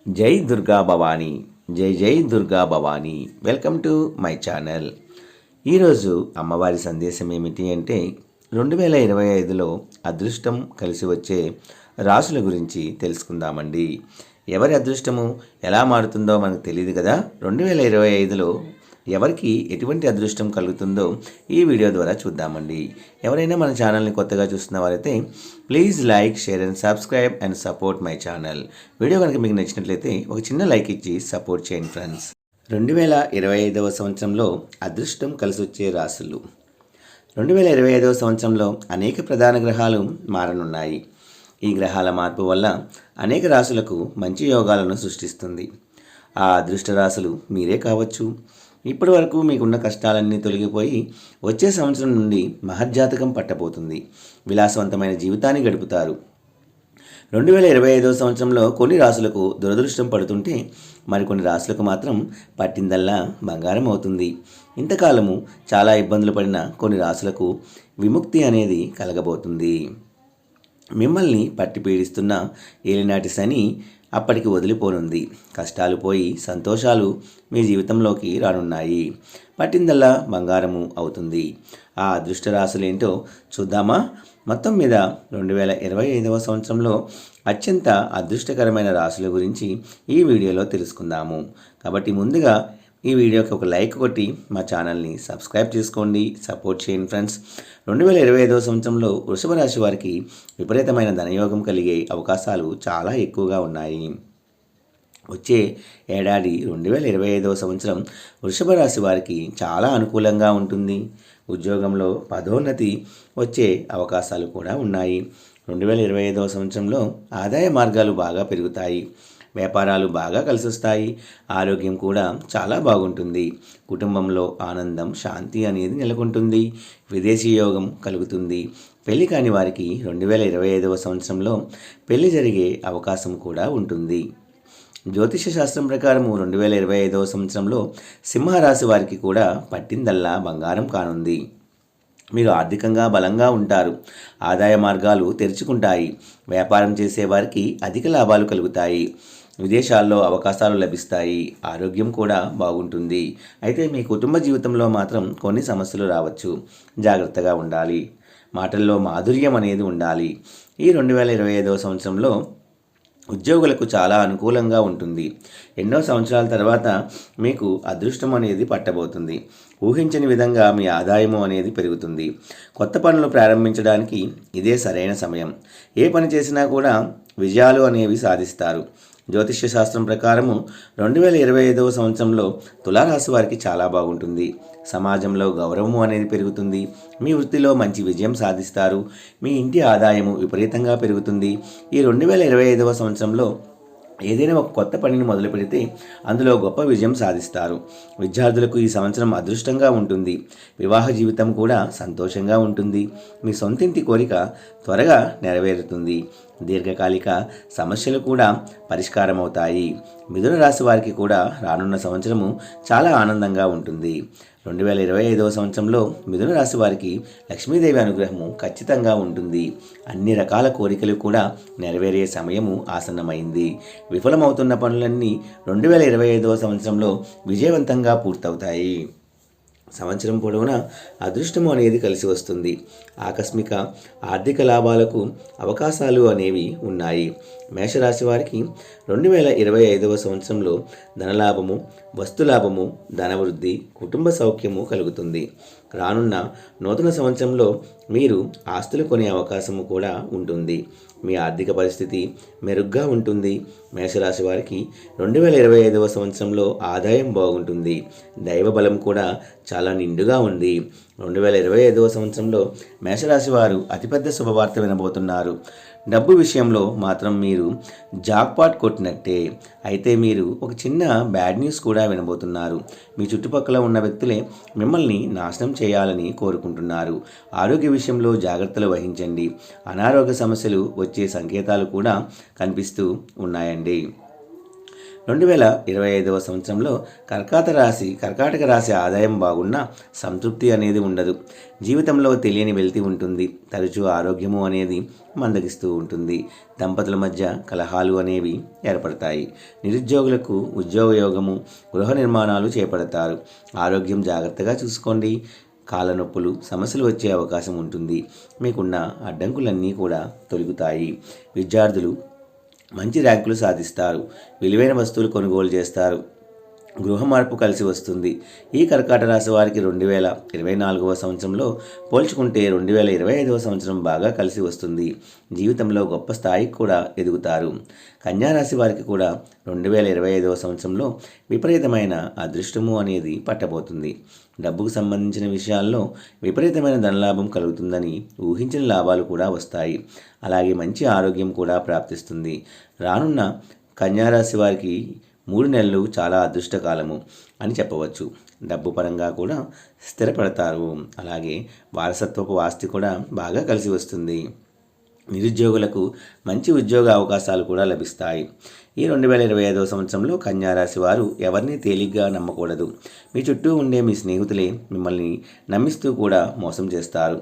జై దుర్గా భవానీ. జై జై Durga Bhavani. Welcome to my channel. ఈరోజు అమ్మవారి సందేశం ఏమిటి అంటే 2025లో అదృష్టం కలిసి వచ్చే రాశుల గురించి తెలుసుకుందామండి. ఎవరి అదృష్టము ఎలా మారుతుందో మనకు తెలియదు కదా. 2025లో ఎవరికి ఎటువంటి అదృష్టం కలుగుతుందో ఈ వీడియో ద్వారా చూద్దామండి. ఎవరైనా మన ఛానల్ని కొత్తగా చూస్తున్న వారైతే please like, share and subscribe and support my channel. Video కనుక మీకు నచ్చినట్లయితే ఒక చిన్న లైక్ ఇచ్చి సపోర్ట్ చేయండి ఫ్రెండ్స్. 2025వ సంవత్సరంలో అదృష్టం కలిసి వచ్చే రాశులు. 2025వ సంవత్సరంలో అనేక ప్రధాన గ్రహాలు మారనున్నాయి. ఈ గ్రహాల మార్పు వల్ల అనేక రాశులకు మంచి యోగాలను సృష్టిస్తుంది. ఆ అదృష్ట రాశులు మీరే కావచ్చు. ఇప్పటి వరకు మీకున్న కష్టాలన్నీ తొలగిపోయి వచ్చే సంవత్సరం నుండి మహర్జాతకం పట్టబోతుంది. విలాసవంతమైన జీవితాన్ని గడుపుతారు. 2025వ సంవత్సరంలో కొన్ని రాశులకు దురదృష్టం పడుతుంటే మరికొన్ని రాశులకు మాత్రం పట్టిందల్లా బంగారం అవుతుంది. ఇంతకాలము చాలా ఇబ్బందులు పడిన కొన్ని రాశులకు విముక్తి అనేది కలగబోతుంది. మిమ్మల్ని పట్టి పీడిస్తున్న ఏలినాటి శని అప్పటికి వదిలిపోనుంది. కష్టాలు పోయి సంతోషాలు మీ జీవితంలోకి రానున్నాయి. పట్టిందల్లా బంగారము అవుతుంది. ఆ అదృష్ట రాశులేంటో చూద్దామా? మొత్తం మీద 2025వ సంవత్సరంలో అత్యంత అదృష్టకరమైన రాశుల గురించి ఈ వీడియోలో తెలుసుకుందాము. కాబట్టి ముందుగా ఈ వీడియోకి ఒక లైక్ కొట్టి మా ఛానల్ని సబ్స్క్రైబ్ చేసుకోండి, సపోర్ట్ చేయండి ఫ్రెండ్స్. 2025వ సంవత్సరంలో వృషభ రాశి వారికి విపరీతమైన ధనయోగం కలిగే అవకాశాలు చాలా ఎక్కువగా ఉన్నాయి. వచ్చే ఏడాది 2025వ సంవత్సరం వృషభ రాశి వారికి చాలా అనుకూలంగా ఉంటుంది. ఉద్యోగంలో పదోన్నతి వచ్చే అవకాశాలు కూడా ఉన్నాయి. 2025వ సంవత్సరంలో ఆదాయ మార్గాలు బాగా పెరుగుతాయి. వ్యాపారాలు బాగా కలిసొస్తాయి. ఆరోగ్యం కూడా చాలా బాగుంటుంది. కుటుంబంలో ఆనందం, శాంతి అనేది నెలకొంటుంది. విదేశీ యోగం కలుగుతుంది. పెళ్లి కాని వారికి 2025వ సంవత్సరంలో పెళ్లి జరిగే అవకాశం కూడా ఉంటుంది. జ్యోతిష శాస్త్రం ప్రకారం 2025వ సంవత్సరంలో సింహరాశి వారికి కూడా పట్టిందల్లా బంగారం కానుంది. మీరు ఆర్థికంగా బలంగా ఉంటారు. ఆదాయ మార్గాలు తెరుచుకుంటాయి. వ్యాపారం చేసేవారికి అధిక లాభాలు కలుగుతాయి. విదేశాల్లో అవకాశాలు లభిస్తాయి. ఆరోగ్యం కూడా బాగుంటుంది. అయితే మీ కుటుంబ జీవితంలో మాత్రం కొన్ని సమస్యలు రావచ్చు. జాగ్రత్తగా ఉండాలి. మాటల్లో మాధుర్యం అనేది ఉండాలి. ఈ 2025వ సంవత్సరంలో ఉద్యోగులకు చాలా అనుకూలంగా ఉంటుంది. ఎన్నో సంవత్సరాల తర్వాత మీకు అదృష్టం అనేది పట్టబోతుంది. ఊహించని విధంగా మీ ఆదాయము అనేది పెరుగుతుంది. కొత్త పనులు ప్రారంభించడానికి ఇదే సరైన సమయం. ఏ పని చేసినా కూడా విజయాలు అనేవి సాధిస్తారు. జ్యోతిష్య శాస్త్రం ప్రకారము 2025వ సంవత్సరంలో తులారాశి వారికి చాలా బాగుంటుంది. సమాజంలో గౌరవము అనేది పెరుగుతుంది. మీ వృత్తిలో మంచి విజయం సాధిస్తారు. మీ ఇంటి ఆదాయము విపరీతంగా పెరుగుతుంది. ఈ 2025వ సంవత్సరంలో ఏదైనా ఒక కొత్త పనిని మొదలు పెడితే అందులో గొప్ప విజయం సాధిస్తారు. విద్యార్థులకు ఈ సంవత్సరం అదృష్టంగా ఉంటుంది. వివాహ జీవితం కూడా సంతోషంగా ఉంటుంది. మీ సొంతింటి కోరిక త్వరగా నెరవేరుతుంది. దీర్ఘకాలిక సమస్యలు కూడా పరిష్కారం అవుతాయి. మిథున రాశి వారికి కూడా రానున్న సంవత్సరము చాలా ఆనందంగా ఉంటుంది. 2025వ సంవత్సరంలో మిథున రాశి వారికి లక్ష్మీదేవి అనుగ్రహము ఖచ్చితంగా ఉంటుంది. అన్ని రకాల కోరికలు కూడా నెరవేరే సమయము ఆసన్నమైంది. విఫలమవుతున్న పనులన్నీ 2025వ సంవత్సరంలో విజయవంతంగా పూర్తవుతాయి. సంవత్సరం పొడవునా అదృష్టము అనేది కలిసి వస్తుంది. ఆకస్మిక ఆర్థిక లాభాలకు అవకాశాలు అనేవి ఉన్నాయి. మేషరాశి వారికి 2025వ సంవత్సరంలో ధనలాభము, వస్తులాభము, ధనవృద్ధి, కుటుంబ సౌఖ్యము కలుగుతుంది. రానున్న నూతన సంవత్సరంలో మీరు ఆస్తులు కొనే అవకాశము కూడా ఉంటుంది. మీ ఆర్థిక పరిస్థితి మెరుగ్గా ఉంటుంది. మేషరాశి వారికి 2025వ సంవత్సరంలో ఆదాయం బాగుంటుంది. దైవ బలం కూడా చాలా నిండుగా ఉంది. 2025వ సంవత్సరంలో మేషరాశి వారు అతిపెద్ద శుభవార్త వినబోతున్నారు. డబ్బు విషయంలో మాత్రం మీరు జాక్పాట్ కొట్టినట్టే. అయితే మీరు ఒక చిన్న బ్యాడ్ న్యూస్ కూడా వినబోతున్నారు. మీ చుట్టుపక్కల ఉన్న వ్యక్తులే మిమ్మల్ని నాశనం చేయాలని కోరుకుంటున్నారు. ఆరోగ్య విషయంలో జాగ్రత్తలు వహించండి. అనారోగ్య సమస్యలు వచ్చే సంకేతాలు కూడా కనిపిస్తూ ఉన్నాయండి. 2025వ సంవత్సరంలో కర్కాటక రాశి ఆదాయం బాగున్నా సంతృప్తి అనేది ఉండదు. జీవితంలో తెలియని వెలితి ఉంటుంది. తరచూ ఆరోగ్యము అనేది మందగిస్తూ ఉంటుంది. దంపతుల మధ్య కలహాలు అనేవి ఏర్పడతాయి. నిరుద్యోగులకు ఉద్యోగయోగము, గృహ నిర్మాణాలు చేపడతారు. ఆరోగ్యం జాగ్రత్తగా చూసుకోండి. కాళ్ళనొప్పులు, సమస్యలు వచ్చే అవకాశం ఉంటుంది. మీకున్న అడ్డంకులన్నీ కూడా తొలగుతాయి. విద్యార్థులు మంచి ర్యాంకులు సాధిస్తారు. విలువైన వస్తువులు కొనుగోలు చేస్తారు. గృహ మార్పు కలిసి వస్తుంది. ఈ కర్కాటక రాశి వారికి 2024వ సంవత్సరంలో పోల్చుకుంటే 2025వ సంవత్సరం బాగా కలిసి వస్తుంది. జీవితంలో గొప్ప స్థాయికి కూడా ఎదుగుతారు. కన్యా రాశి వారికి కూడా 2025వ సంవత్సరంలో విపరీతమైన అదృష్టము అనేది పట్టబోతుంది. డబ్బుకు సంబంధించిన విషయాల్లో విపరీతమైన ధనలాభం కలుగుతుందని ఊహించిన లాభాలు కూడా వస్తాయి. అలాగే మంచి ఆరోగ్యం కూడా ప్రాప్తిస్తుంది. రానున్న కన్యా రాశి వారికి 3 నెలలు చాలా అదృష్టకాలము అని చెప్పవచ్చు. డబ్బు పరంగా కూడా స్థిరపడతారు. అలాగే వారసత్వపు ఆస్తి కూడా బాగా కలిసి వస్తుంది. నిరుద్యోగులకు మంచి ఉద్యోగ అవకాశాలు కూడా లభిస్తాయి. ఈ 2025వ సంవత్సరంలో కన్యా రాశి వారు ఎవరిని తేలిగ్గా నమ్మకూడదు. మీ చుట్టూ ఉండే మీ స్నేహితులే మిమ్మల్ని నమ్మిస్తూ కూడా మోసం చేస్తారు.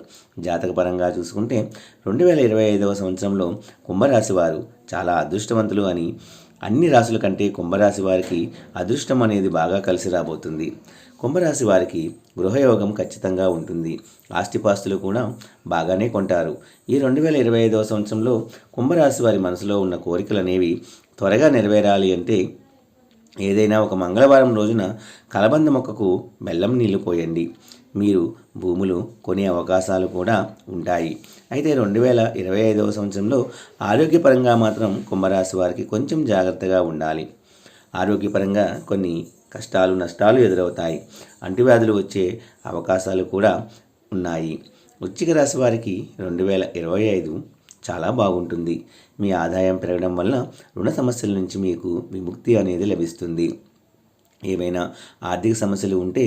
జాతకపరంగా చూసుకుంటే 2025వ సంవత్సరంలో కుంభరాశి వారు చాలా అదృష్టవంతులు అని, అన్ని రాశుల కంటే కుంభరాశి వారికి అదృష్టం అనేది బాగా కలిసి రాబోతుంది. కుంభరాశి వారికి గృహయోగం ఖచ్చితంగా ఉంటుంది. ఆస్తిపాస్తులు కూడా బాగానే కొంటారు. ఈ 2025వ సంవత్సరంలో కుంభరాశి వారి మనసులో ఉన్న కోరికలు అనేవి త్వరగా నెరవేరాలి అంటే ఏదైనా ఒక మంగళవారం రోజున కలబంద మొక్కకు బెల్లం నీళ్లు పోయండి. మీరు భూములు కొనే అవకాశాలు కూడా ఉంటాయి. అయితే 2025వ సంవత్సరంలో ఆరోగ్యపరంగా మాత్రం కుంభరాశి వారికి కొంచెం జాగ్రత్తగా ఉండాలి. ఆరోగ్యపరంగా కొన్ని కష్టాలు, నష్టాలు ఎదురవుతాయి. అంటువ్యాధులు వచ్చే అవకాశాలు కూడా ఉన్నాయి. వృశ్చిక రాశి వారికి 2025 చాలా బాగుంటుంది. మీ ఆదాయం పెరగడం వల్ల రుణ సమస్యల నుంచి మీకు విముక్తి అనేది లభిస్తుంది. ఏవైనా ఆర్థిక సమస్యలు ఉంటే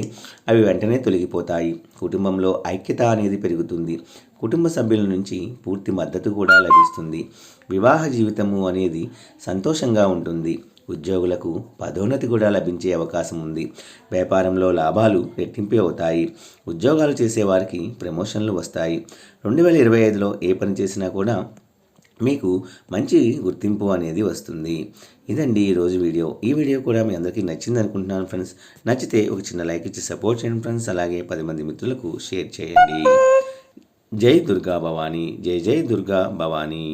అవి వెంటనే తొలగిపోతాయి. కుటుంబంలో ఐక్యత అనేది పెరుగుతుంది. కుటుంబ సభ్యుల నుంచి పూర్తి మద్దతు కూడా లభిస్తుంది. వివాహ జీవితము అనేది సంతోషంగా ఉంటుంది. ఉద్యోగులకు పదోన్నతి కూడా లభించే అవకాశం ఉంది. వ్యాపారంలో లాభాలు రెట్టింపు అవుతాయి. ఉద్యోగాలు చేసేవారికి ప్రమోషన్లు వస్తాయి. 2025లో ఏ పని చేసినా కూడా మీకు మంచి గుర్తింపు అనేది వస్తుంది. ఇదండి ఈరోజు వీడియో. ఈ వీడియో కూడా మీ అందరికీ నచ్చింది అనుకుంటున్నాను ఫ్రెండ్స్. నచ్చితే ఒక చిన్న లైక్ ఇచ్చి సపోర్ట్ చేయండి ఫ్రెండ్స్. అలాగే 10 మంది మిత్రులకు షేర్ చేయండి. జై దుర్గా భవానీ. జై జై దుర్గా భవానీ.